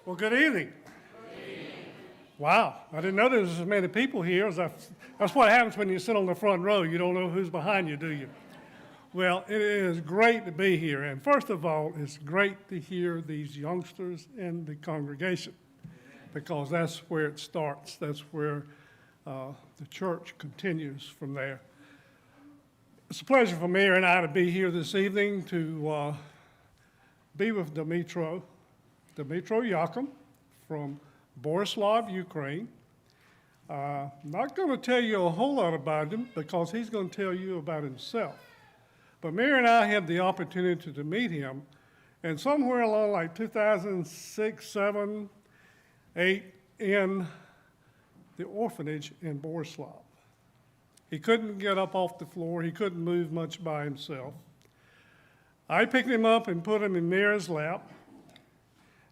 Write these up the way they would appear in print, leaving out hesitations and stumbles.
Well, good evening. Wow, I didn't know there was as many people here. That's what happens when you sit on the front row. You don't know who's behind you, do you? Well, it is great to be here. And first of all, it's great to hear these youngsters in the congregation, because that's where it starts. That's where the church continues from there. It's a pleasure for Mayor and I to be here this evening to be with Dmytro Yakym from Borislav, Ukraine. I'm not going to tell you a whole lot about him because he's going to tell you about himself. But Mayor and I had the opportunity to meet him, and somewhere along like 2006, 7, 8, in the orphanage in Borislav. He couldn't get up off the floor. He couldn't move much by himself. I picked him up and put him in Mayor's lap,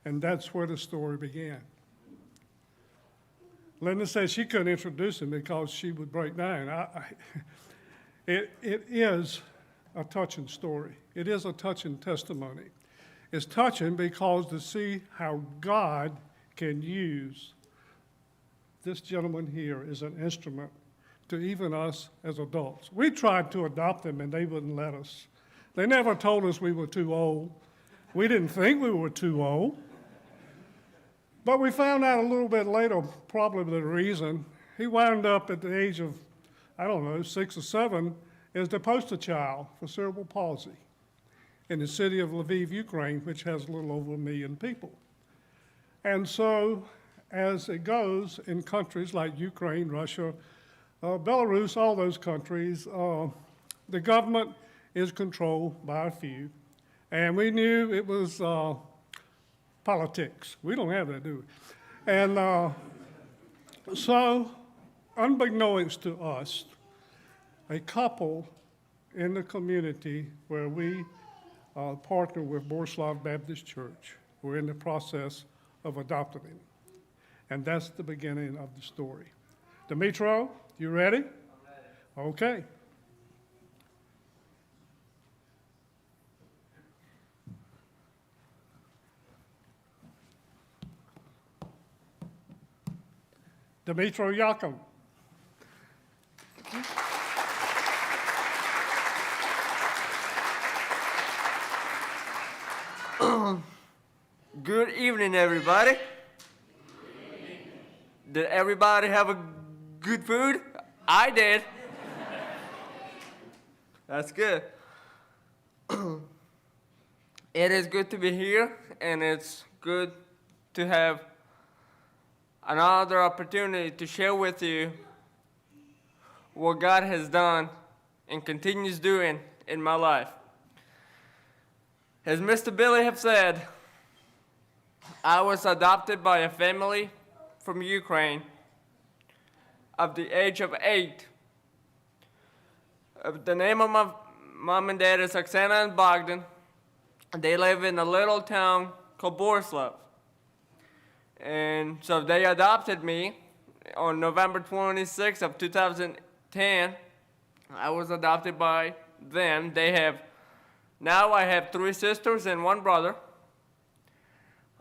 and that's where the story began. Linda said she couldn't introduce him because she would break down. It is a touching story. It is a touching testimony. It's touching because to see how God can use this gentleman here as an instrument to even us as adults. We tried to adopt him and they wouldn't let us. They never told us we were too old. We didn't think we were too old. But we found out a little bit later probably the reason. He wound up at the age of, 6 or 7, as the poster child for cerebral palsy in the city of Lviv, Ukraine, which has a little over 1 million people. And so, as it goes in countries like Ukraine, Russia, Belarus, all those countries, the government is controlled by a few. And we knew it was politics. We don't have that, do we? And so, unbeknownst to us, a couple in the community where we partner with Borislav Baptist Church, we're in the process of adopting him. And that's the beginning of the story. Dmytro, you ready? I'm ready. Okay. Dmytro Yakym. Good evening, everybody. Did everybody have a good food? I did. That's good. It is good to be here, and it's good to have another opportunity to share with you what God has done and continues doing in my life. As Mr. Billy have said, I was adopted by a family from Ukraine at the age of 8. The name of my mom and dad is Oksana and Bogdan. They live in a little town called Borislav. And so they adopted me on November 26th of 2010. I was adopted by them. Now I have 3 sisters and 1 brother.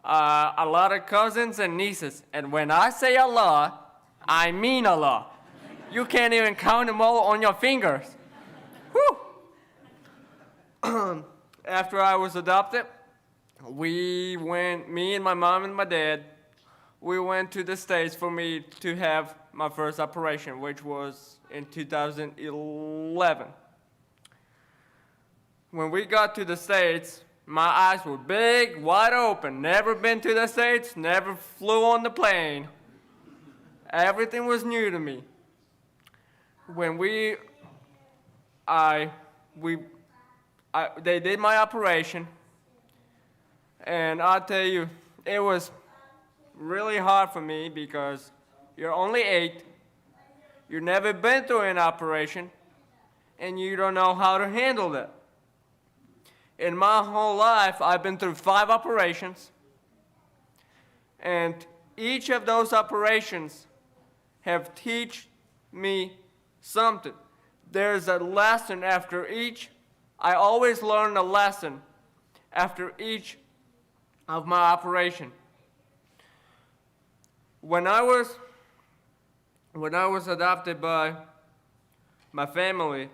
A lot of cousins and nieces. And when I say a lot, I mean a lot. You can't even count them all on your fingers. Whew. After I was adopted, me and my mom and my dad, we went to the States for me to have my first operation, which was in 2011. When we got to the States, my eyes were big, wide open. Never been to the States, never flew on the plane. Everything was new to me. When they did my operation, and I'll tell you, it was really hard for me because you're only 8, you've never been through an operation, and you don't know how to handle that. In my whole life, I've been through 5 operations, and each of those operations have taught me something. There's a lesson after each. I always learn a lesson after each of my operation. when I was adopted by my family,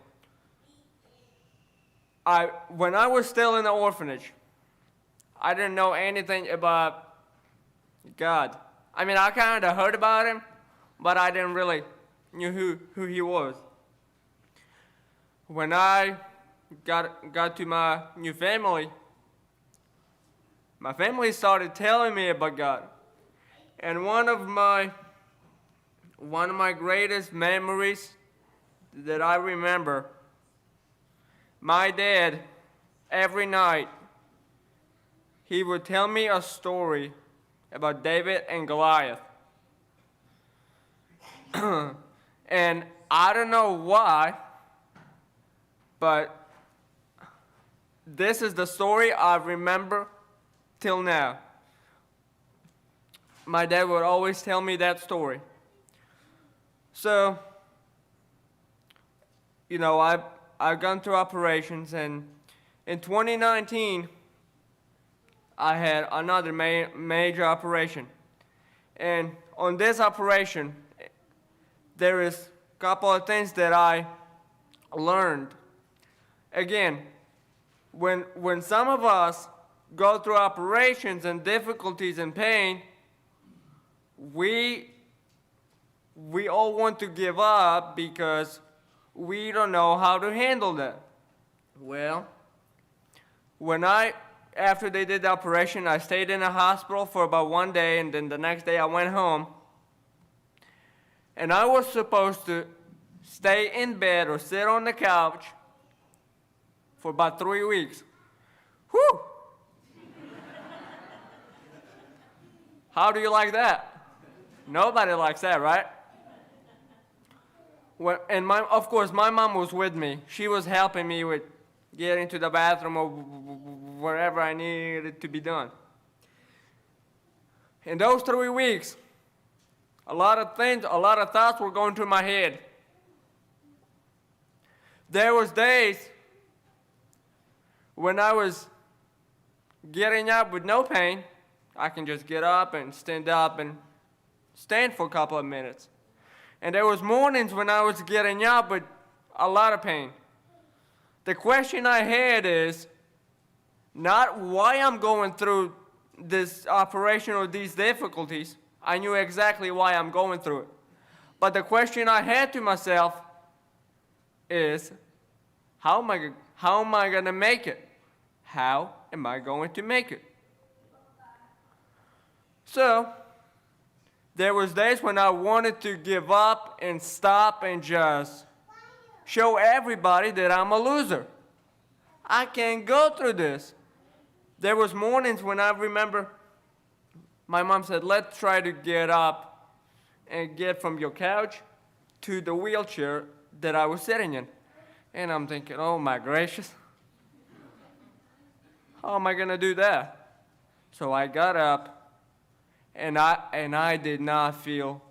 when I was still in the orphanage, I didn't know anything about God. I mean, I kind of heard about him, but I didn't really knew who he was. When I got to my new family, my family started telling me about God. And one of my greatest memories that I remember, my dad, every night, he would tell me a story about David and Goliath. And I don't know why, but this is the story I remember till now. My dad would always tell me that story. So, you know, I've gone through operations, and in 2019, I had another major operation. And on this operation, there is a couple of things that I learned. Again, when some of us go through operations and difficulties and pain, we all want to give up because we don't know how to handle that. Well, after they did the operation, I stayed in the hospital for about one day, and then the next day I went home. And I was supposed to stay in bed or sit on the couch for about 3 weeks. Whew! How do you like that? Nobody likes that, right? And of course, my mom was with me. She was helping me with getting to the bathroom or wherever I needed to be done. In those 3 weeks, a lot of thoughts were going through my head. There was days when I was getting up with no pain. I can just get up and stand for a couple of minutes. And there was mornings when I was getting up with a lot of pain. The question I had is not why I'm going through this operation or these difficulties. I knew exactly why I'm going through it. But the question I had to myself is, how am I going to make it? How am I going to make it? So, there was days when I wanted to give up and stop and just show everybody that I'm a loser. I can't go through this. There was mornings when I remember my mom said, let's try to get up and get from your couch to the wheelchair that I was sitting in. And I'm thinking, oh my gracious, how am I going to do that? So I got up, and I did not feel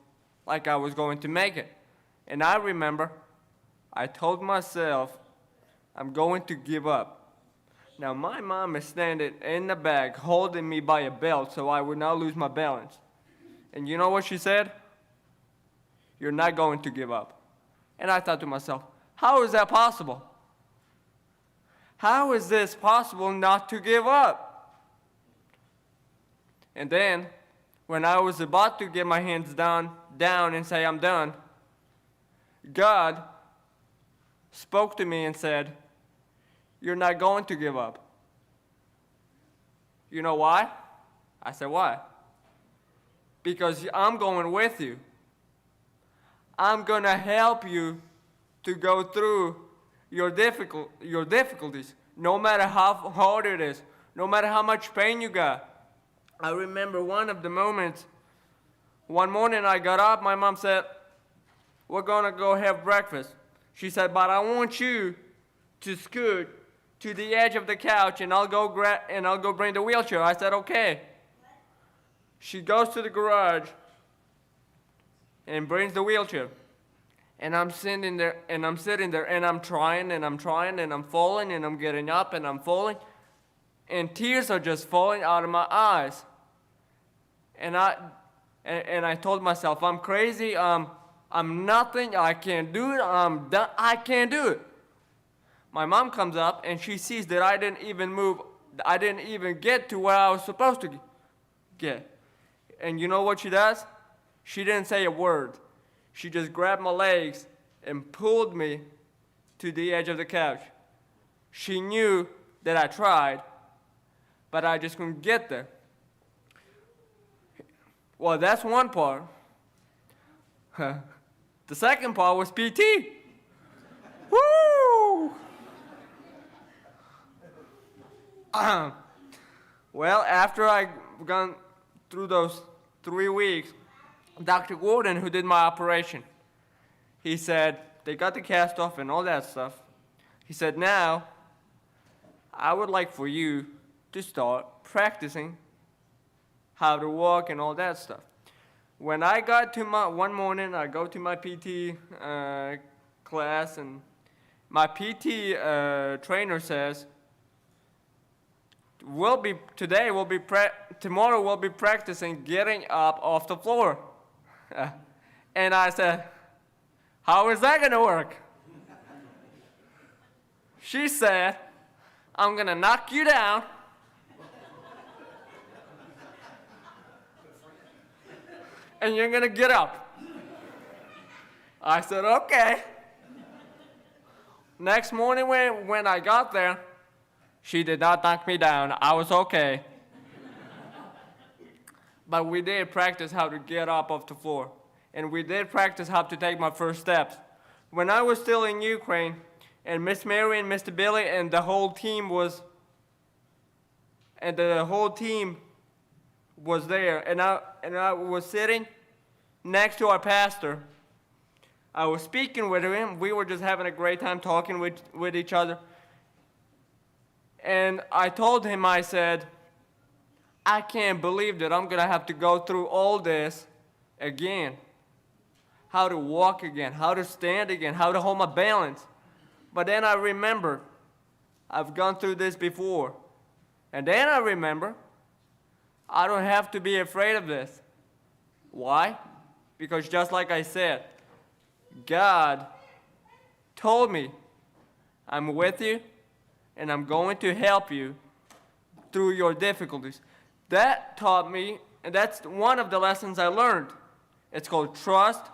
like I was going to make it. And I remember I told myself, I'm going to give up. Now, my mom is standing in the back holding me by a belt so I would not lose my balance. And you know what she said? You're not going to give up. And I thought to myself, how is that possible? How is this possible not to give up? And then, when I was about to get my hands down and say I'm done, God spoke to me and said, you're not going to give up. You know why? I said, why? Because I'm going with you. I'm going to help you to go through your difficulties, no matter how hard it is, no matter how much pain you got. I remember one of the moments, one morning I got up, my mom said, we're going to go have breakfast. She said, but I want you to scoot to the edge of the couch and I'll go bring the wheelchair. I said, okay. She goes to the garage and brings the wheelchair. And I'm sitting there and I'm trying and I'm falling and I'm getting up and I'm falling. And tears are just falling out of my eyes. And And I told myself, I'm crazy, I'm nothing, I can't do it, I'm done, I can't do it. My mom comes up and she sees that I didn't even move, I didn't even get to where I was supposed to get. And you know what she does? She didn't say a word. She just grabbed my legs and pulled me to the edge of the couch. She knew that I tried, but I just couldn't get there. Well, that's one part. The second part was PT. Woo! Well, after I gone through those 3 weeks, Dr. Gordon, who did my operation, he said, they got the cast off and all that stuff. He said, now, I would like for you to start practicing how to walk and all that stuff. When I got to one morning, I go to my PT class, and my PT trainer says, tomorrow we'll be practicing getting up off the floor. And I said, how is that gonna work? She said, I'm gonna knock you down, and you're gonna get up. I said, okay. Next morning when I got there, she did not knock me down. I was okay. But we did practice how to get up off the floor. And we did practice how to take my first steps. When I was still in Ukraine, and Miss Mary and Mr. Billy and the whole team was there, and I was sitting next to our pastor. I was speaking with him. We were just having a great time talking with each other. And I told him, I said, I can't believe that I'm gonna have to go through all this again. How to walk again, how to stand again, how to hold my balance. But then I remember, I've gone through this before. And then I remember, I don't have to be afraid of this. Why? Because just like I said, God told me, I'm with you, and I'm going to help you through your difficulties. That taught me, and that's one of the lessons I learned. It's called trust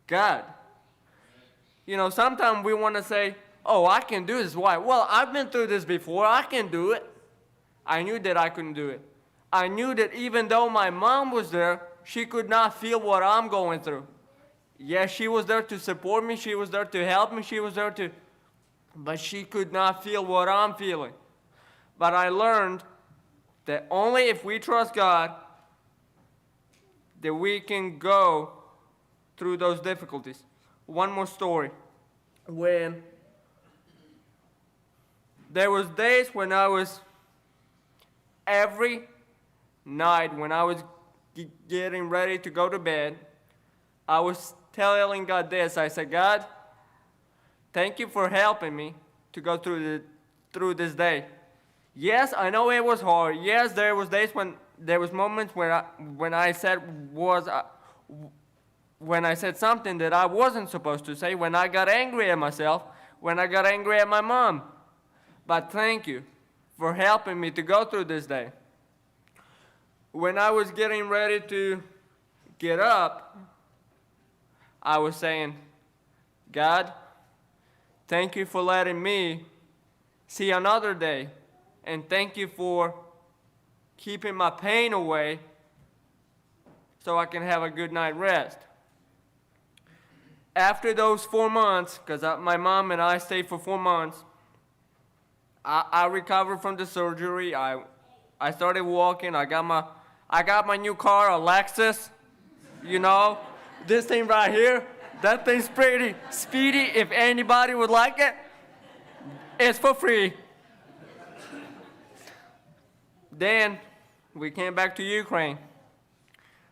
God. You know, sometimes we want to say, oh, I can do this. Why? Well, I've been through this before. I can do it. I knew that I couldn't do it. I knew that even though my mom was there, she could not feel what I'm going through. Yes, she was there to support me. She was there to help me. She was there to, but she could not feel what I'm feeling. But I learned that only if we trust God, that we can go through those difficulties. One more story. When there was days when I was, every night when I was getting ready to go to bed, I was telling God this. I said, God, thank you for helping me to go through this day. Yes, I know it was hard. Yes, there was days when there was moments when I said something that I wasn't supposed to say, when I got angry at myself, when I got angry at my mom. But thank you for helping me to go through this day. When I was getting ready to get up, I was saying, God, thank you for letting me see another day. And thank you for keeping my pain away so I can have a good night rest. After those 4 months, because my mom and I stayed for 4 months, I recovered from the surgery. I started walking. I got my new car, a Lexus. You know, this thing right here, that thing's pretty speedy. If anybody would like it, it's for free. Then we came back to Ukraine.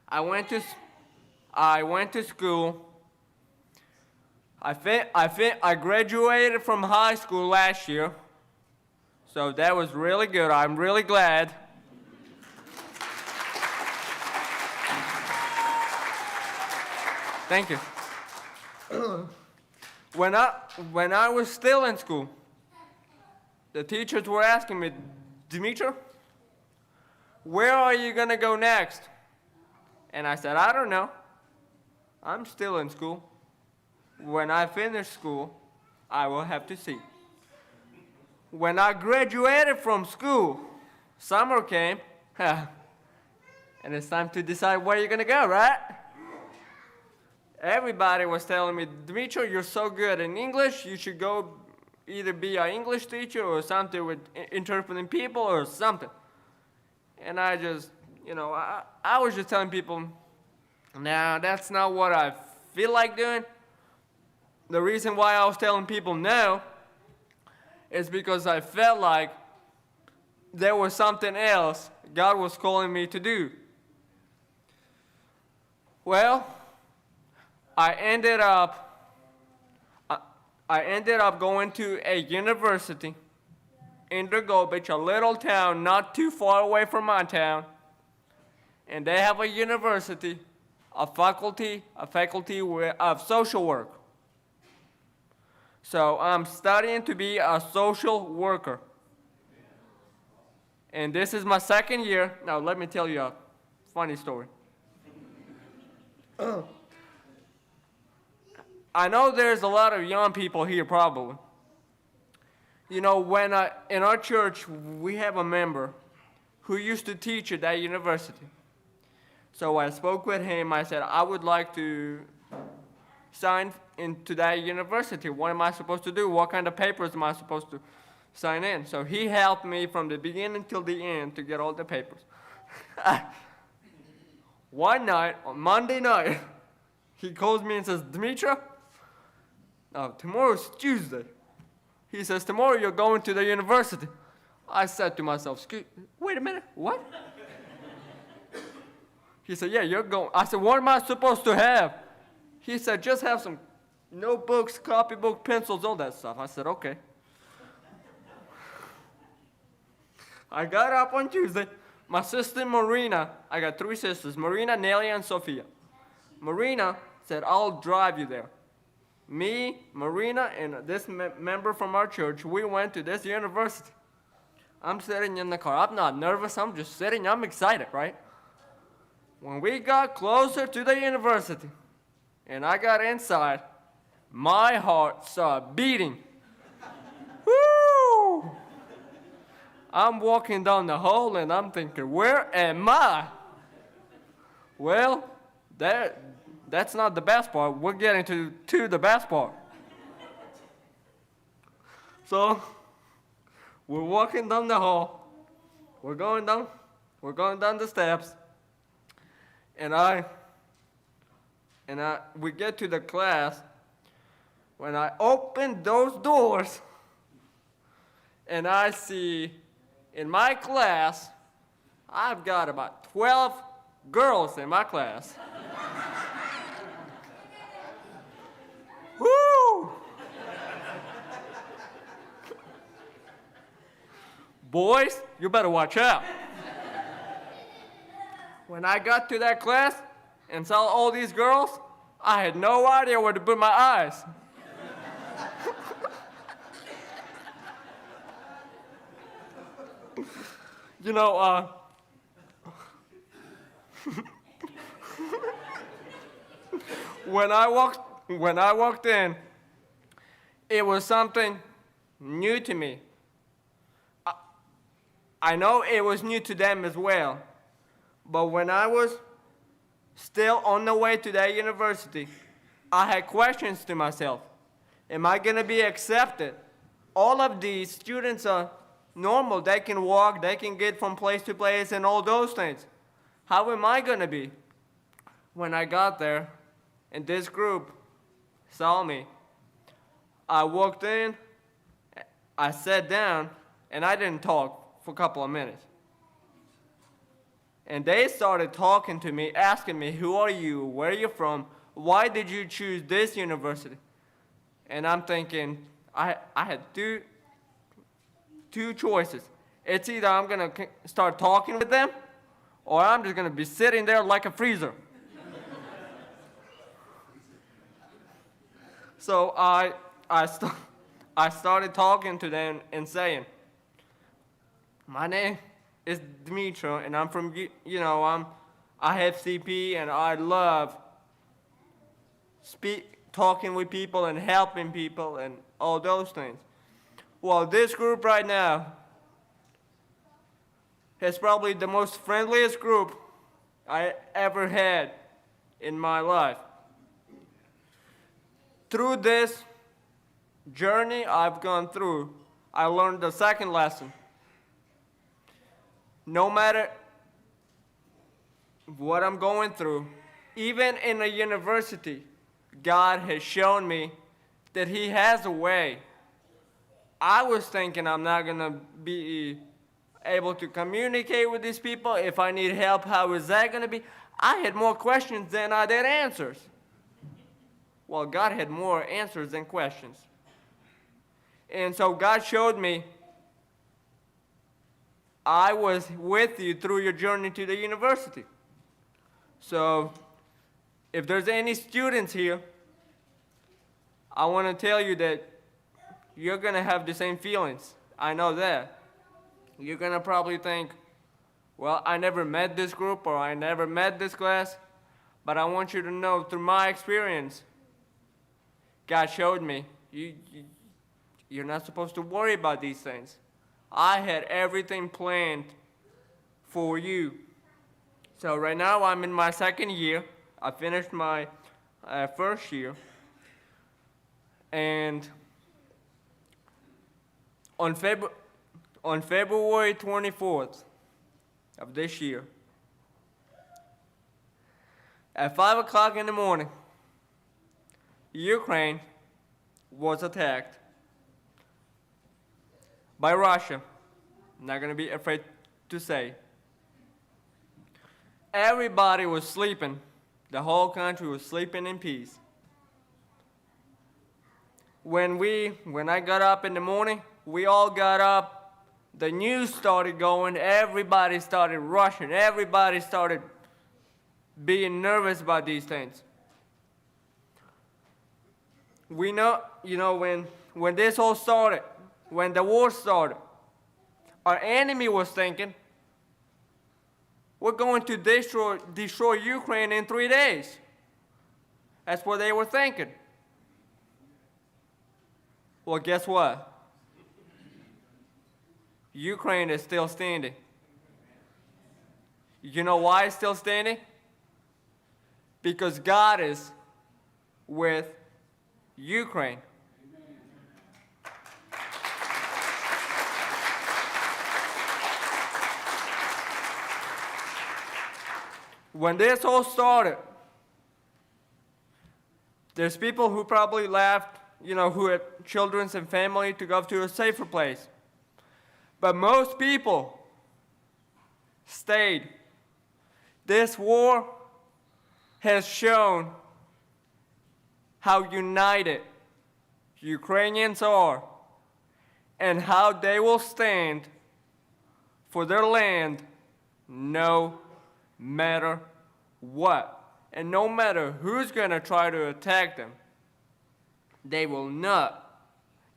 I went to school. I graduated from high school last year, so that was really good. I'm really glad. Thank you. When I was still in school, the teachers were asking me, Dmytro, where are you going to go next? And I said, I don't know. I'm still in school. When I finish school, I will have to see. When I graduated from school, summer came, and it's time to decide where you're going to go, right? Everybody was telling me, Dmytro, you're so good in English, you should go either be an English teacher or something with interpreting people or something. And I just, I was just telling people, no, that's not what I feel like doing. The reason why I was telling people no is because I felt like there was something else God was calling me to do. Well, I ended up going to a university in Dragobich, a little town not too far away from my town. And they have a university, a faculty of social work. So I'm studying to be a social worker. And this is my second year. Now let me tell you a funny story. I know there's a lot of young people here probably. In our church, we have a member who used to teach at that university. So I spoke with him. I said, I would like to sign into that university. What am I supposed to do? What kind of papers am I supposed to sign in? So he helped me from the beginning till the end to get all the papers. One night, on Monday night, he calls me and says, Dmytro, tomorrow's Tuesday. He says, tomorrow you're going to the university. I said to myself, wait a minute, what? He said, yeah, you're going. I said, what am I supposed to have? He said, just have some notebooks, copybook, pencils, all that stuff. I said, okay. I got up on Tuesday. My sister Marina, I got three sisters, Marina, Nelia, and Sophia. Marina said, I'll drive you there. Me, Marina, and this member from our church, we went to this university. I'm sitting in the car. I'm not nervous. I'm just sitting. I'm excited, right? When we got closer to the university and I got inside, my heart started beating. Woo! I'm walking down the hall and I'm thinking, where am I? Well, that's not the best part. We're getting to the best part. So, we're walking down the hall. We're going down the steps. And we get to the class. When I open those doors, and I see in my class, I've got about 12 girls in my class. Woo! Boys, you better watch out. When I got to that class and saw all these girls, I had no idea where to put my eyes. When I walked in, it was something new to me. I know it was new to them as well. But when I was still on the way to that university, I had questions to myself. Am I going to be accepted? All of these students are normal. They can walk, they can get from place to place and all those things. How am I going to be? When I got there and this group saw me, I walked in, I sat down, and I didn't talk for a couple of minutes. And they started talking to me, asking me, who are you? Where are you from? Why did you choose this university? And I'm thinking, I had two choices. It's either I'm going to start talking with them, or I'm just going to be sitting there like a freezer. So I started talking to them and saying, my name is Dmytro, and I'm from, I have CP, and I love talking with people and helping people and all those things. Well, this group right now is probably the most friendliest group I ever had in my life. Through this journey I've gone through, I learned the second lesson. No matter what I'm going through, even in a university, God has shown me that He has a way. I was thinking I'm not going to be able to communicate with these people. If I need help, how is that going to be? I had more questions than I did answers. Well, God had more answers than questions. And so God showed me, I was with you through your journey to the university. So if there's any students here, I want to tell you that you're going to have the same feelings. I know that. You're going to probably think, well, I never met this group or I never met this class. But I want you to know, through my experience, God showed me, you're not supposed to worry about these things. I had everything planned for you. So right now I'm in my second year. I finished my first year. And on February 24th of this year, at 5 o'clock in the morning, Ukraine was attacked by Russia. I'm not going to be afraid to say. Everybody was sleeping. The whole country was sleeping in peace. When I got up in the morning, we all got up. The news started going. Everybody started rushing. Everybody started being nervous about these things. We know, when this all started, when the war started, our enemy was thinking, we're going to destroy Ukraine in 3 days. That's what they were thinking. Well, guess what? Ukraine is still standing. You know why it's still standing? Because God is with Ukraine. When this all started, there's people who probably left, who had children and family to go to a safer place. But most people stayed. This war has shown how united Ukrainians are and how they will stand for their land no matter what. And no matter who's going to try to attack them, they will not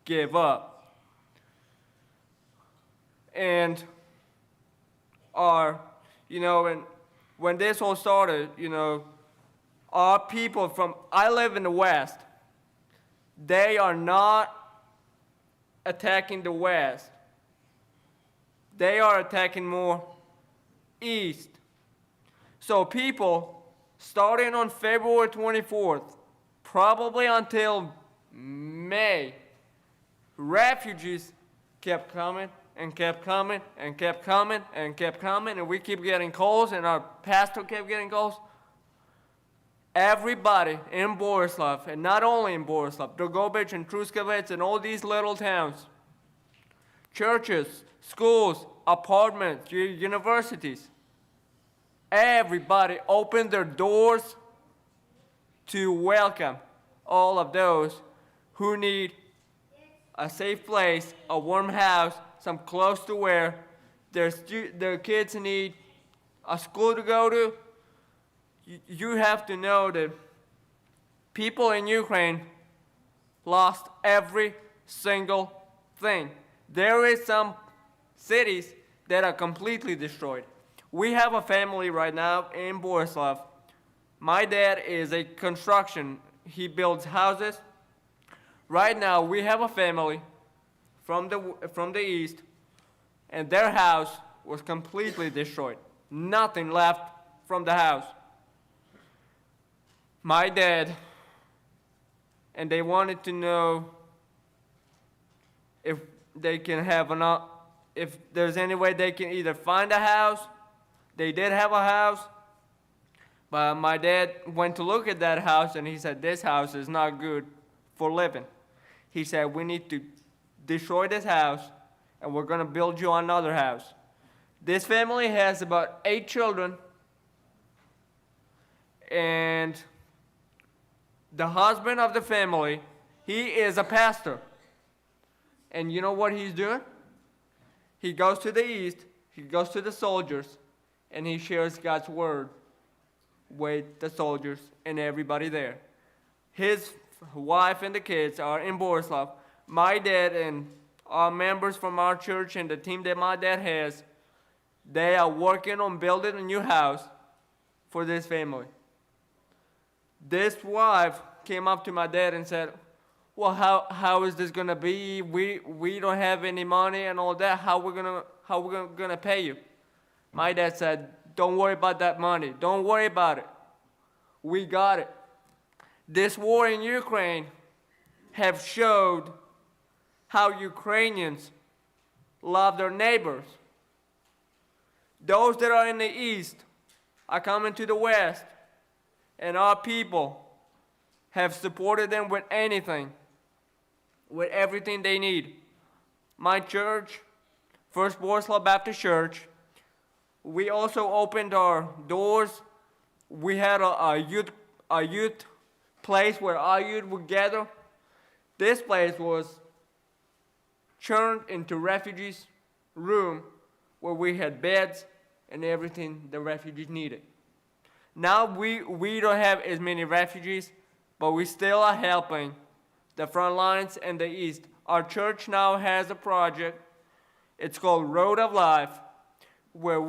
give up. And when this all started, our people I live in the West, they are not attacking the West. They are attacking more East. So people, starting on February 24th, probably until May, refugees kept coming and kept coming and kept coming and kept coming, and we keep getting calls, and our pastor kept getting calls. Everybody in Borislav, and not only in Borislav, Drogobich and Truskavets and all these little towns, churches, schools, apartments, universities, everybody opened their doors to welcome all of those who need a safe place, a warm house, some clothes to wear, their kids need a school to go to. You have to know that people in Ukraine lost every single thing. There is some cities that are completely destroyed. We have a family right now in Borislav. My dad is a construction. He builds houses. Right now, we have a family from the east, and their house was completely destroyed. Nothing left from the house. My dad, and they wanted to know if they can have if there's any way they can either find a house. They did have a house, but my dad went to look at that house and he said, this house is not good for living. He said, we need to destroy this house and we're going to build you another house. This family has about 8 children, and the husband of the family, he is a pastor. And you know what he's doing? He goes to the east, he goes to the soldiers, and he shares God's word with the soldiers and everybody there. His wife and the kids are in Borislav. My dad and our members from our church and the team that my dad has, they are working on building a new house for this family. This wife came up to my dad and said, well, how is this gonna be? We don't have any money and all that. How we gonna pay you? My dad said, don't worry about that money. Don't worry about it. We got it. This war in Ukraine have showed how Ukrainians love their neighbors. Those that are in the east are coming to the west, and our people have supported them with anything, with everything they need. My church, First Borislav Baptist Church, we also opened our doors. We had a youth place where our youth would gather. This place was turned into refugees' room where we had beds and everything the refugees needed. Now we don't have as many refugees, but we still are helping the front lines and the east. Our church now has a project. It's called Road of Life, where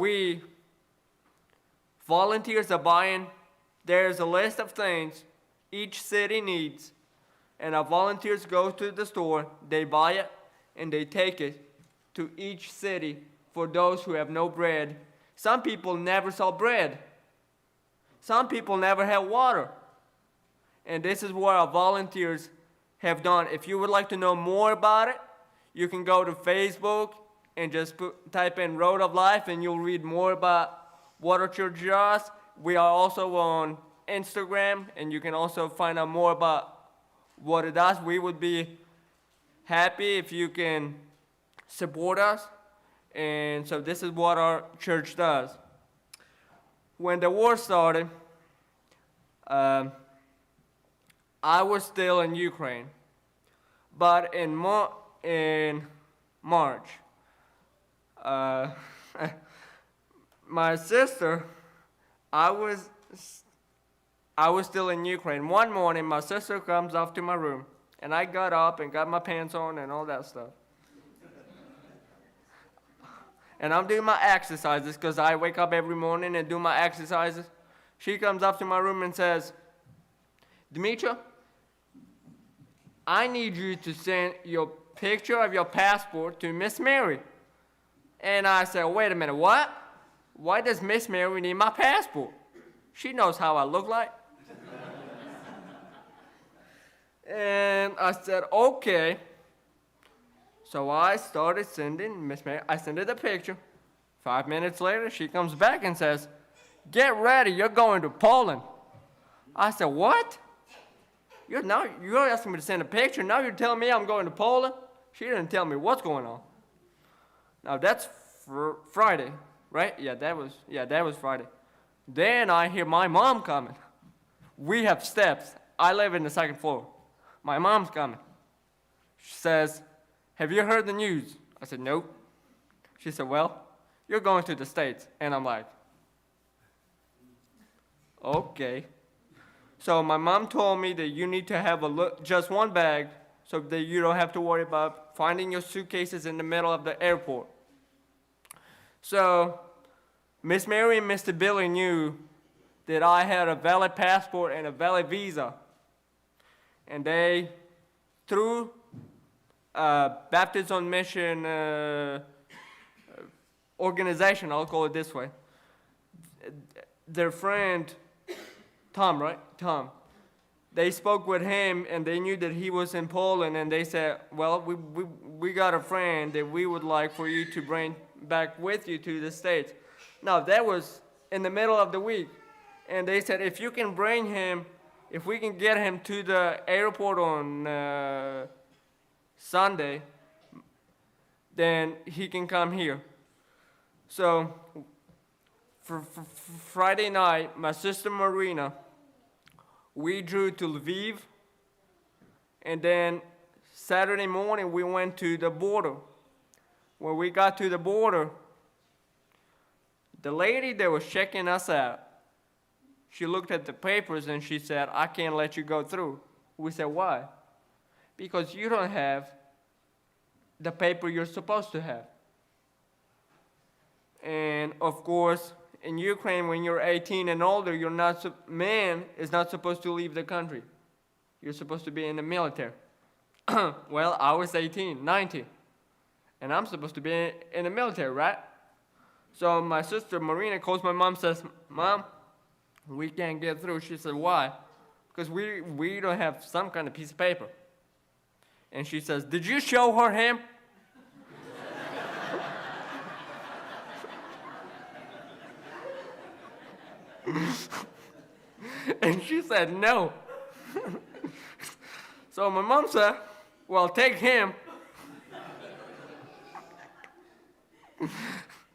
volunteers are buying. There's a list of things each city needs, and our volunteers go to the store, they buy it, and they take it to each city for those who have no bread. Some people never saw bread. Some people never had water. And this is what our volunteers have done. If you would like to know more about it, you can go to Facebook and just type in Road of Life, and you'll read more about what our church does. We are also on Instagram, and you can also find out more about what it does. We would be happy if you can support us. And so this is what our church does. When the war started, I was still in Ukraine. But in March, my sister, I was still in Ukraine. One morning, my sister comes up to my room, and I got up and got my pants on and all that stuff. And I'm doing my exercises because I wake up every morning and do my exercises. She comes up to my room and says, Dmytro, I need you to send your picture of your passport to Miss Mary. And I said, wait a minute, what? Why does Miss Mary need my passport? She knows how I look like. And I said, okay. So I started sending Miss Mary, I sent her the picture. 5 minutes later, she comes back and says, get ready, you're going to Poland. I said, what? You're asking me to send a picture, now you're telling me I'm going to Poland? She didn't tell me what's going on. Now that's Friday, right? Yeah, that was Friday. Then I hear my mom coming. We have steps. I live in the second floor. My mom's coming. She says, have you heard the news? I said, nope. She said, well, you're going to the States. And I'm like, okay. So my mom told me that you need to have just one bag so that you don't have to worry about finding your suitcases in the middle of the airport. So Miss Mary and Mr. Billy knew that I had a valid passport and a valid visa. And they, through Baptist on Mission organization, I'll call it this way, their friend, Tom, right? Tom. They spoke with him and they knew that he was in Poland, and they said, well, we got a friend that we would like for you to bring back with you to the States. Now, that was in the middle of the week. And they said, if you can bring him, if we can get him to the airport on Sunday, then he can come here. So for Friday night, my sister Marina, we drove to Lviv, and then Saturday morning we went to the border. When we got to the border, the lady that was checking us out, she looked at the papers and she said, I can't let you go through. We said, why? Because you don't have the paper you're supposed to have. And of course, in Ukraine, when you're 18 and older, man is not supposed to leave the country. You're supposed to be in the military. Well, I was 18, 19, and I'm supposed to be in the military, right? So my sister Marina calls my mom, says, Mom, we can't get through. She said, why? Because we don't have some kind of piece of paper. And she says, did you show her him? And she said, no. So my mom said, well, take him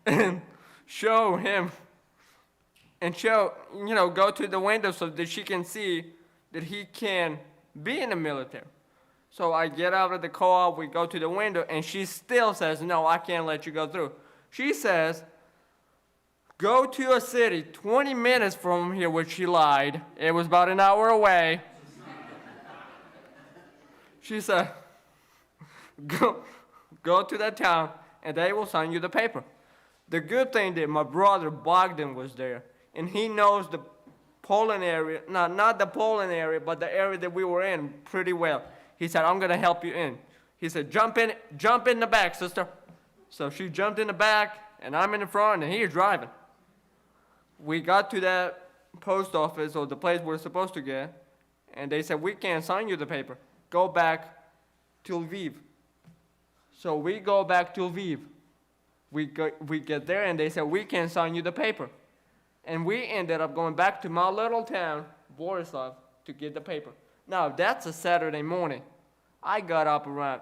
and show him and go to the window so that she can see that he can be in the military. So I get out of the car, we go to the window, and she still says, no, I can't let you go through. She says, go to a city 20 minutes from here, which she lied. It was about an hour away. She said, go to that town, and they will sign you the paper. The good thing that my brother Bogdan was there, and he knows the Poland area, not the Poland area, but the area that we were in pretty well. He said, I'm going to help you in. He said, jump in the back, sister. So she jumped in the back, and I'm in the front, and he's driving. We got to that post office, or the place we're supposed to get, and they said, we can't sign you the paper. Go back to Lviv. So we go back to Lviv. We get there, and they said, we can't sign you the paper. And we ended up going back to my little town, Borislav, to get the paper. Now, that's a Saturday morning. I got up around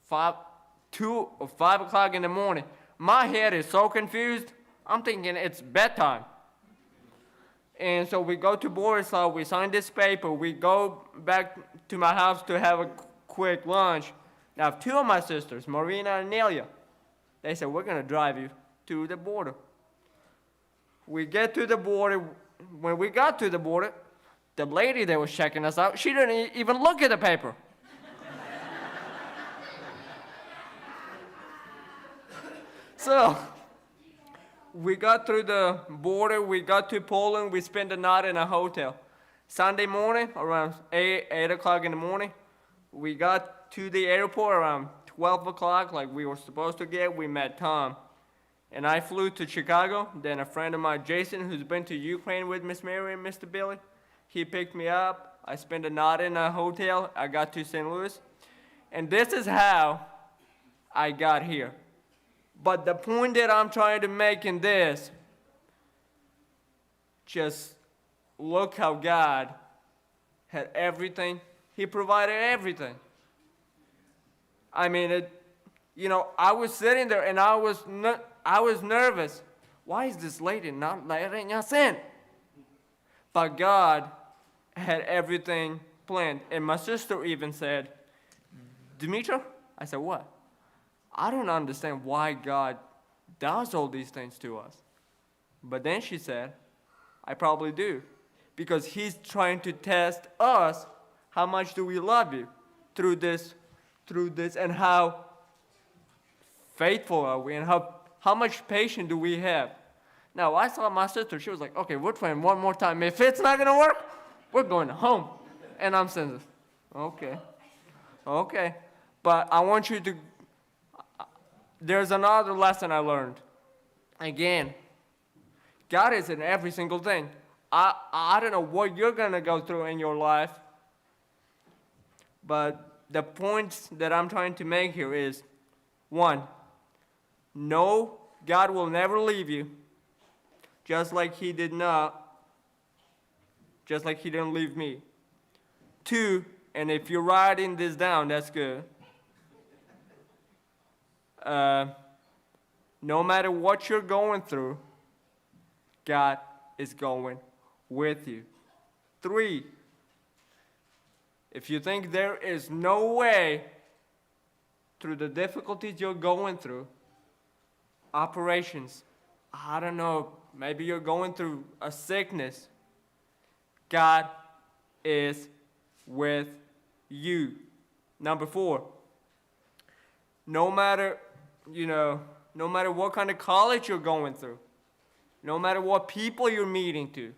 2 or 5 o'clock in the morning. My head is so confused, I'm thinking it's bedtime. And so we go to Borislav, we sign this paper, we go back to my house to have a quick lunch. Now, 2 of my sisters, Marina and Nelia, they said, we're going to drive you to the border. We get to the border. When we got to the border, the lady that was checking us out, she didn't even look at the paper. So we got through the border, we got to Poland, we spent the night in a hotel. Sunday morning, around 8 o'clock in the morning, we got to the airport around 12 o'clock, like we were supposed to get. We met Tom. And I flew to Chicago. Then a friend of mine, Jason, who's been to Ukraine with Miss Mary and Mr. Billy, he picked me up. I spent the night in a hotel. I got to St. Louis. And this is how I got here. But the point that I'm trying to make in this, just look how God had everything. He provided everything. I mean, I was sitting there and I was nervous. Why is this lady not letting us in? But God had everything planned. And my sister even said, Dmytro? I said, what? I don't understand why God does all these things to us. But then she said, I probably do. Because he's trying to test us, how much do we love you through this through this and how faithful are we and how much patience do we have. Now, I saw my sister. She was like, okay, we're trying one more time. If it's not going to work, we're going home. And I'm saying, okay. But I want you to, there's another lesson I learned. Again, God is in every single thing. I don't know what you're going to go through in your life, but the points that I'm trying to make here is, one, no, God will never leave you, just like he didn't leave me. Two, and if you're writing this down, that's good. No matter what you're going through, God is going with you. Three, if you think there is no way through the difficulties you're going through, operations, I don't know, maybe you're going through a sickness, God is with you. Number four, no matter what kind of college you're going through, no matter what people you're meeting to,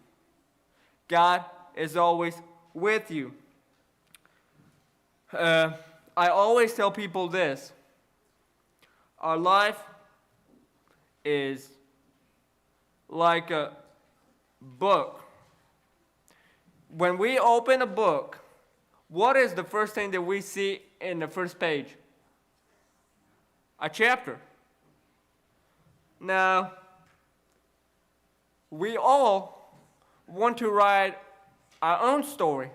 God is always with you. I always tell people this. Our life is like a book. When we open a book, what is the first thing that we see in the first page? A chapter. Now, we all want to write our own story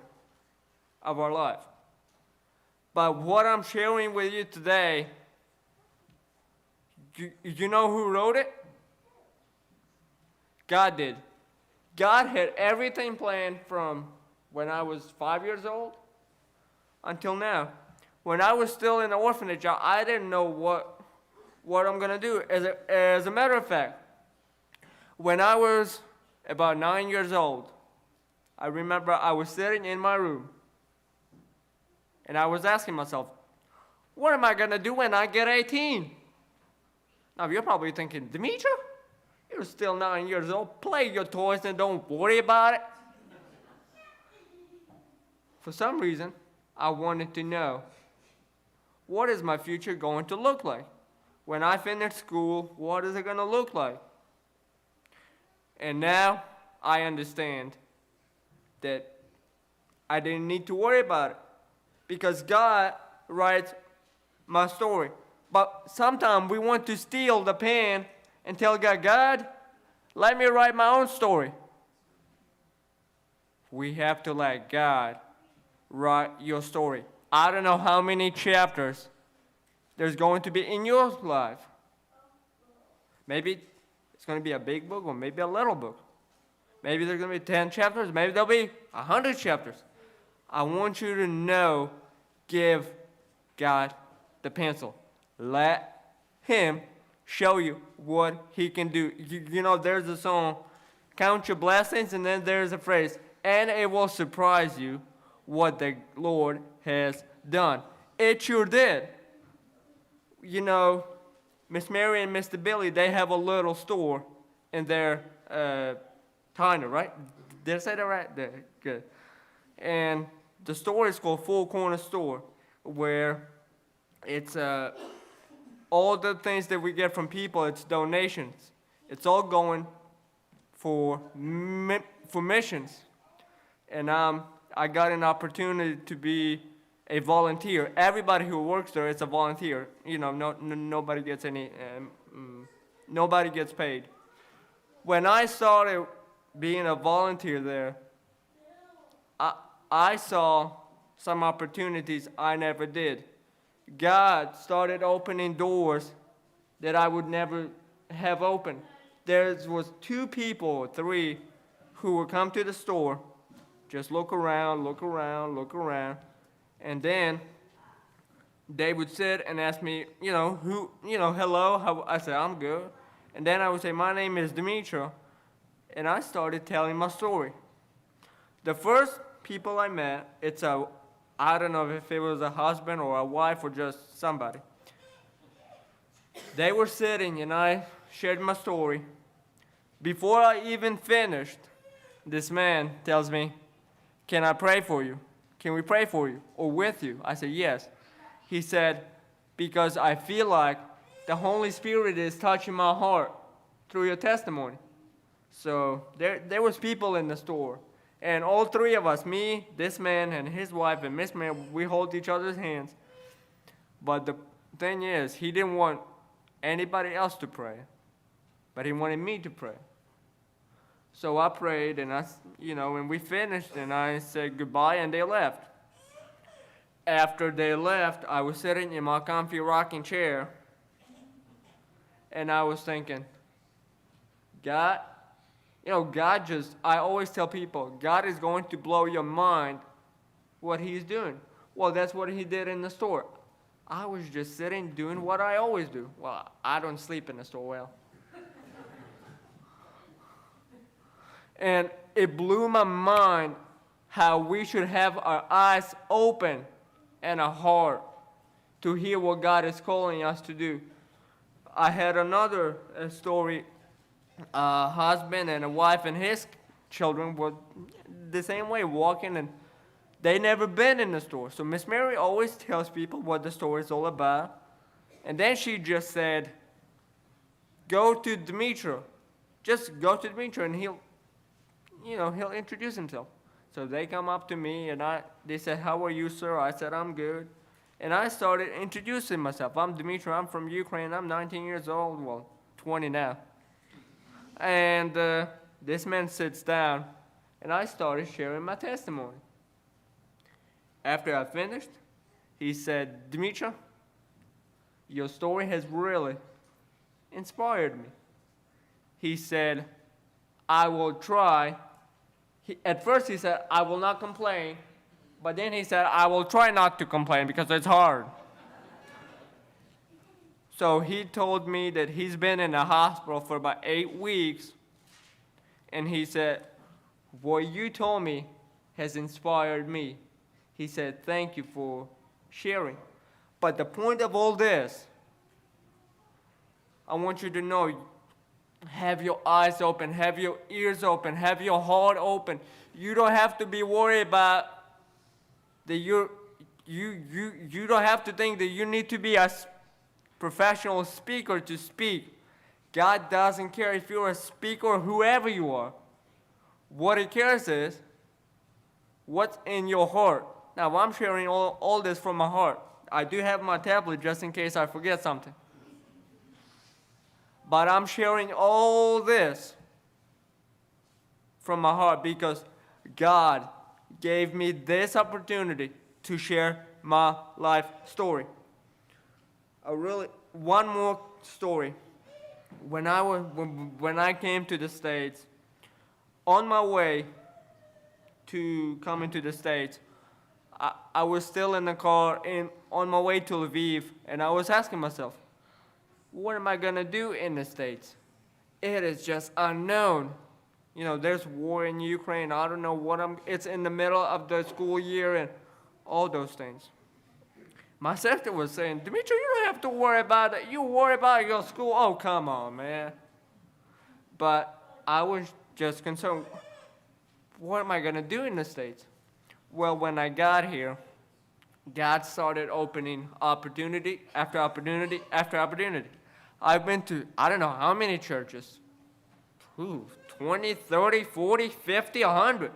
of our life. But what I'm sharing with you today, you know who wrote it? God did. God had everything planned from when I was 5 years old until now. When I was still in the orphanage, I didn't know what I'm going to do. As a matter of fact, when I was about 9 years old, I remember I was sitting in my room, and I was asking myself, what am I going to do when I get 18? Now, you're probably thinking, Dmytro, you're still 9 years old. Play your toys and don't worry about it. For some reason, I wanted to know, what is my future going to look like? When I finish school, what is it going to look like? And now I understand that I didn't need to worry about it because God writes my story. But sometimes we want to steal the pen and tell God, God, let me write my own story. We have to let God write your story. I don't know how many chapters there's going to be in your life. Maybe it's going to be a big book or maybe a little book. Maybe there's going to be 10 chapters. Maybe there'll be 100 chapters. I want you to know, give God the pencil. Let him show you what he can do. You know, there's a song, count your blessings, and then there's a phrase, and it will surprise you what the Lord has done. It sure did. You know, Miss Mary and Mr. Billy, they have a little store in their China, right? Did I say that right? There, good. And the store is called Full Corner Store, where it's all the things that we get from people, it's donations. It's all going for missions. And I got an opportunity to be a volunteer. Everybody who works there is a volunteer. You know, nobody gets nobody gets paid. When I started being a volunteer there, I saw some opportunities I never did. God started opening doors that I would never have opened. There was 2 people, 3, who would come to the store, just look around, and then they would sit and ask me, hello. I said, I'm good. And then I would say, my name is Dmytro. And I started telling my story. The first people I met, it's a I don't know if it was a husband or a wife or just somebody. They were sitting and I shared my story. Before I even finished, this man tells me, "Can I pray for you? Can we pray for you or with you?" I said, "Yes." He said, "Because I feel like the Holy Spirit is touching my heart through your testimony." So there was people in the store. And all three of us, me, this man, and his wife, and Miss Mary, we hold each other's hands. But the thing is, he didn't want anybody else to pray, but he wanted me to pray. So I prayed, and when we finished, and I said goodbye, and they left. After they left, I was sitting in my comfy rocking chair, and I was thinking, God, I always tell people, God is going to blow your mind what he's doing. Well, that's what he did in the store. I was just sitting doing what I always do. Well, I don't sleep in the store well. And it blew my mind how we should have our eyes open and a heart to hear what God is calling us to do. I had another story. A husband and a wife and his children were the same way, walking, and they never been in the store. So Miss Mary always tells people what the store is all about. And then she just said, "Go to Dmytro. Just go to Dmytro and he'll introduce himself." So they come up to me and they said, "How are you, sir?" I said, "I'm good." And I started introducing myself. "I'm Dmytro, I'm from Ukraine, I'm 19 years old, well, 20 now." And this man sits down, and I started sharing my testimony. After I finished, he said, "Dmytro, your story has really inspired me." He said, "I will try." At first he said, "I will not complain," but then he said, "I will try not to complain because it's hard." So he told me that he's been in the hospital for about 8 weeks, and he said, "What you told me has inspired me." He said, "Thank you for sharing." But the point of all this, I want you to know, have your eyes open, have your ears open, have your heart open. You don't have to be worried about that you don't have to think that you need to be a professional speaker to speak. God doesn't care if you're a speaker or whoever you are. What he cares is what's in your heart. Now, I'm sharing all this from my heart. I do have my tablet just in case I forget something. But I'm sharing all this from my heart because God gave me this opportunity to share my life story. One more story. When I came to the States, on my way to coming to the States, I was still in the car on my way to Lviv, and I was asking myself, what am I gonna do in the States? It is just unknown. There's war in Ukraine. I don't know it's in the middle of the school year and all those things. My sister was saying, "Dmytro, you don't have to worry about it. You worry about your school." Oh, come on, man. But I was just concerned, what am I going to do in the States? Well, when I got here, God started opening opportunity after opportunity after opportunity. I've been to, I don't know how many churches. 20, 30, 40, 50, 100.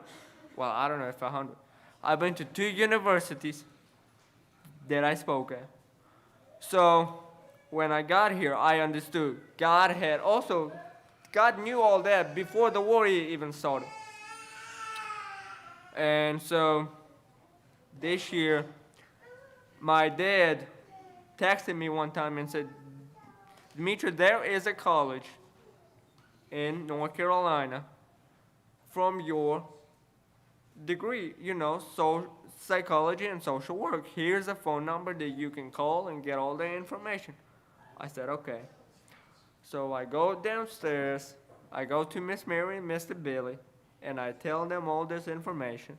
Well, I don't know if 100. I've been to 2 universities that I spoke at. So when I got here, I understood God knew all that before the war even started. And so this year, my dad texted me one time and said, "Dmytro, there is a college in North Carolina from your degree, psychology and social work. Here's a phone number that you can call and get all the information." I said, "Okay." So I go downstairs, I go to Miss Mary and Mr. Billy, and I tell them all this information.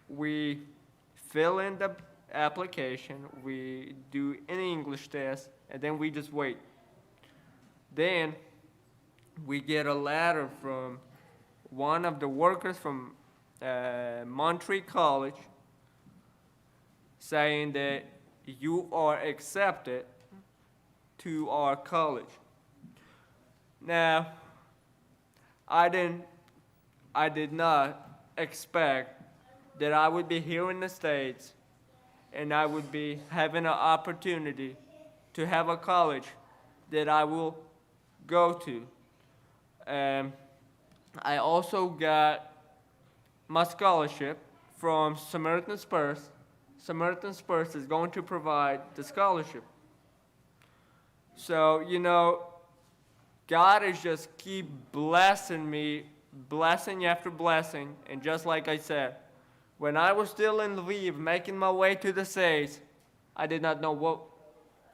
We fill in the application, we do an English test, and then we just wait. Then we get a letter from one of the workers from Montreal College saying that you are accepted to our college. Now, I did not expect that I would be here in the States and I would be having an opportunity to have a college that I will go to. I also got my scholarship from Samaritan Spurs. Samaritan Spurs is going to provide the scholarship. So, God is just keep blessing me, blessing after blessing. And just like I said, when I was still in Lviv, making my way to the States, I did not know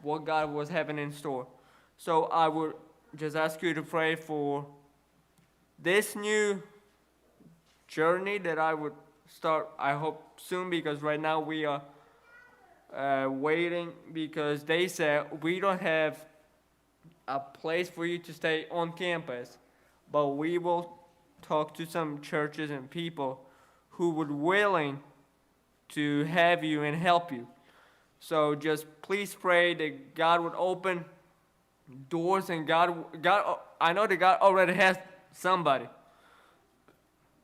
what God was having in store. So I would just ask you to pray for this new journey that I would start, I hope, soon, because right now we are waiting because they said we don't have a place for you to stay on campus, but we will talk to some churches and people who would I to have you and help you. So just please pray that God would open doors, and God, I know that God already has somebody,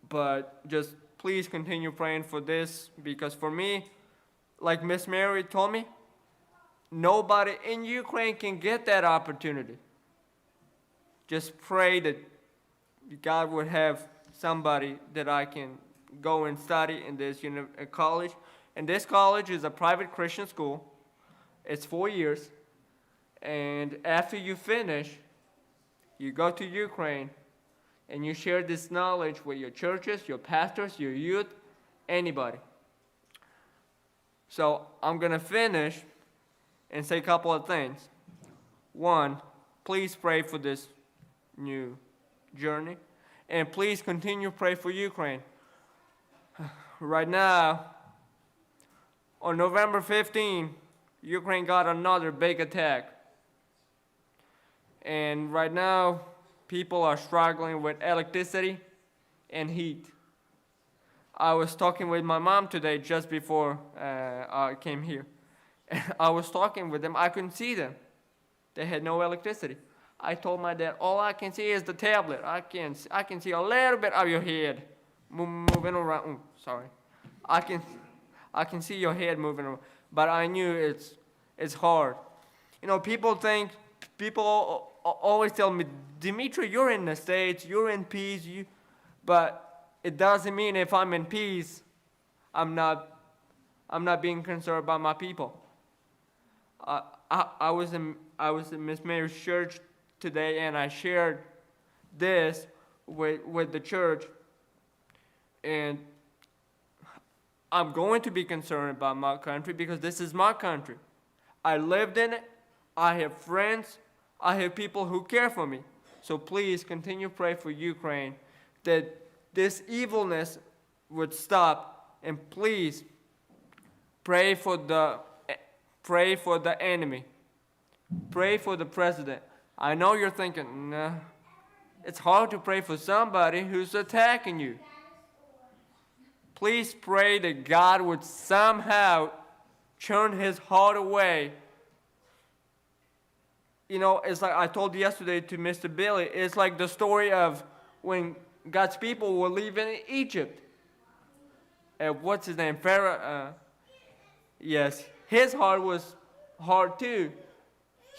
but just please continue praying for this, because for me, like Miss Mary told me, nobody in Ukraine can get that opportunity. Just pray that God would have somebody that I can go and study in this college. And this college is a private Christian school. It's 4 years. And after you finish, you go to Ukraine and you share this knowledge with your churches, your pastors, your youth, anybody. So I'm going to finish and say a couple of things. One, please pray for this new journey. And please continue to pray for Ukraine. Right now, on November 15, Ukraine got another big attack. And right now, people are struggling with electricity and heat. I was talking with my mom today just before I came here. I was talking with them. I couldn't see them. They had no electricity. I told my dad, all I can see is the tablet. I can see a little bit of your head moving around. Sorry. I can see your head moving around. But I knew it's hard. People always tell me, Dmytro, you're in the States, you're in peace, but it doesn't mean if I'm in peace, I'm not being concerned about my people. I was in Miss Mary's church today, and I shared this with the church, and I'm going to be concerned about my country because this is my country. I lived in it. I have friends. I have people who care for me. So please continue to pray for Ukraine that this evilness would stop, and please pray for the enemy. Pray for the president. I know you're thinking, nah, it's hard to pray for somebody who's attacking you. Please pray that God would somehow turn his heart away. It's like I told yesterday to Mr. Billy, it's like the story of when God's people were leaving Egypt. What's his name? Pharaoh. Yes, his heart was hard too.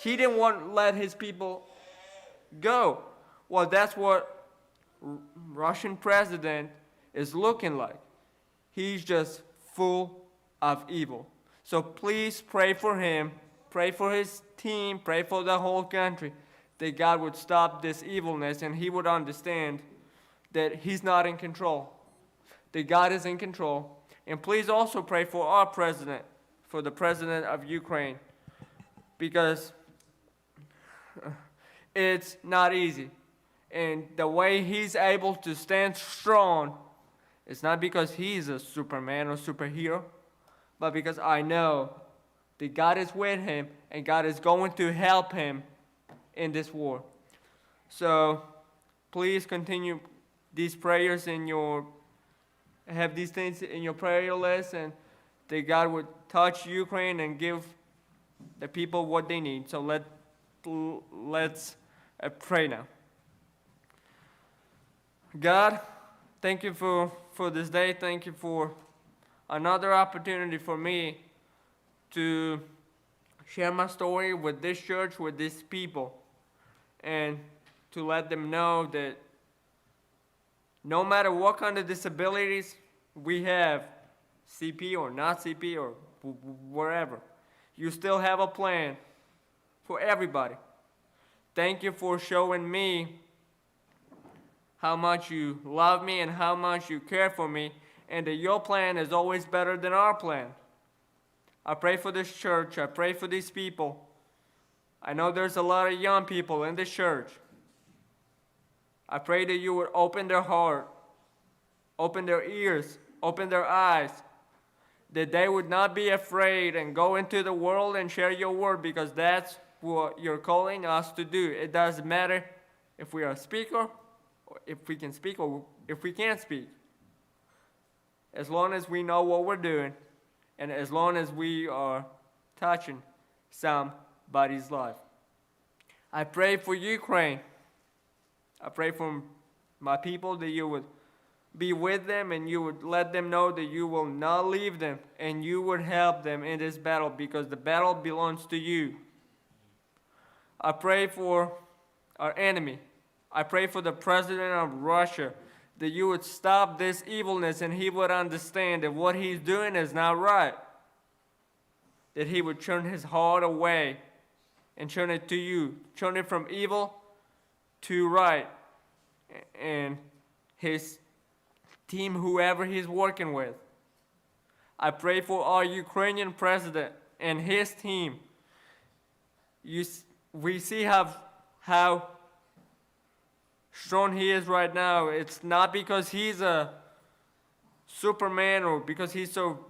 He didn't want to let his people go. Well, that's what Russian president is looking like. He's just full of evil. So please pray for him, pray for his team, pray for the whole country, that God would stop this evilness and he would understand that he's not in control, that God is in control. And please also pray for our president, for the president of Ukraine, because it's not easy. And the way he's able to stand strong, it's not because he's a Superman or superhero, but because I know that God is with him and God is going to help him in this war. So please continue these prayers have these things in your prayer list, and that God would touch Ukraine and give the people what they need. So let's pray now. God, thank you for this day. Thank you for another opportunity for me to share my story with this church, with these people, and to let them know that no matter what kind of disabilities we have, CP or not CP or wherever, you still have a plan for everybody. Thank you for showing me how much you love me and how much you care for me, and that your plan is always better than our plan. I pray for this church. I pray for these people. I know there's a lot of young people in this church. I pray that you would open their heart, open their ears, open their eyes, that they would not be afraid and go into the world and share your word, because that's what you're calling us to do. It doesn't matter if we are a speaker, or if we can speak, or if we can't speak. As long as we know what we're doing, and as long as we are touching somebody's life. I pray for Ukraine. I pray for my people that you would be with them and you would let them know that you will not leave them and you would help them in this battle, because the battle belongs to you. I pray for our enemy. I pray for the president of Russia, that you would stop this evilness and he would understand that what he's doing is not right. That he would turn his heart away and turn it to you. Turn it from evil to right. And his team, whoever he's working with. I pray for our Ukrainian president and his team. We see how strong he is right now. It's not because he's a Superman or because he's so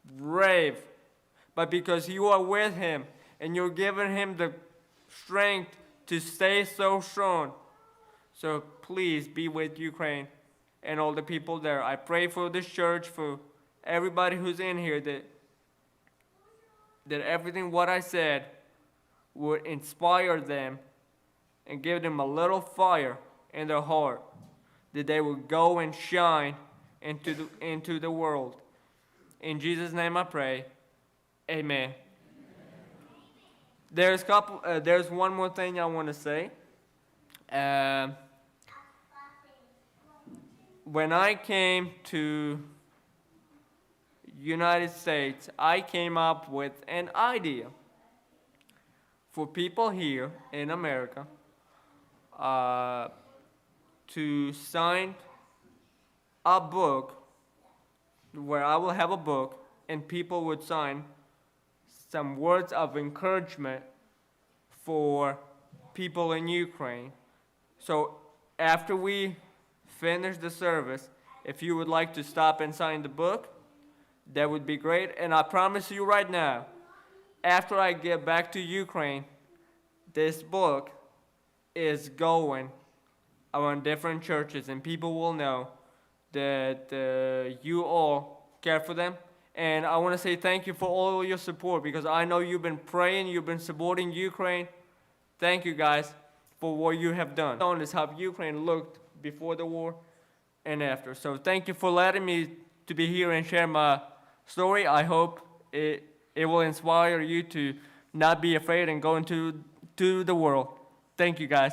brave, but because you are with him and you're giving him the strength to stay so strong. So please be with Ukraine and all the people there. I pray for this church, for everybody who's in here, that everything what I said would inspire them and give them a little fire in their heart, that they will go and shine into the world. In Jesus' name I pray. Amen. There's one more thing I want to say. When I came to United States, I came up with an idea for people here in America to sign a book, where I will have a book and people would sign some words of encouragement for people in Ukraine. So after we finish the service, if you would like to stop and sign the book, that would be great. And I promise you right now, after I get back to Ukraine, this book is going around different churches, and people will know that you all care for them. And I want to say thank you for all your support, because I know you've been praying, you've been supporting Ukraine. Thank you guys for what you have done. On is how Ukraine looked before the war and after. So thank you for letting me to be here and share my story. I hope it will inspire you to not be afraid and go into the world. Thank you guys.